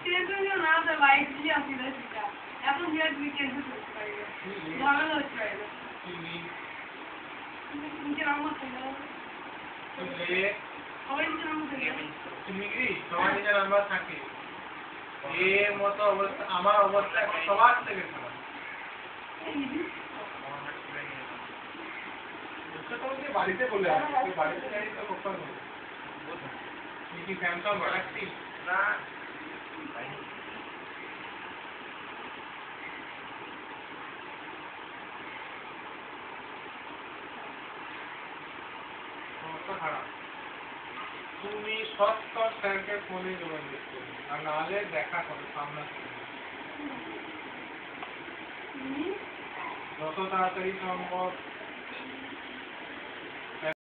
tension না তো light দিয়ে আসি না সেটা এখন যে তুই টেনশন করতে পারি না ঝামেলা হচ্ছে পারি না নিচে নাম্বার থেকে সবাই নিচে নাম্বার থেকে সবাই নিজের নাম্বার থাকে এর মতো অবস্থা আমার অবস্থা এখন সবার থেকে খারাপ বাড়িতে বলে আসবে বাড়িতে যাই তো কোথাও নেই কি স্যামসাং গ্যালাক্সি না খারাপ তুমি সত্তর স্যারকে ফোনে যোগাযোগ করবে আর নাহলে দেখা করো সামনাসামনি যত তাড়াতাড়ি সম্ভব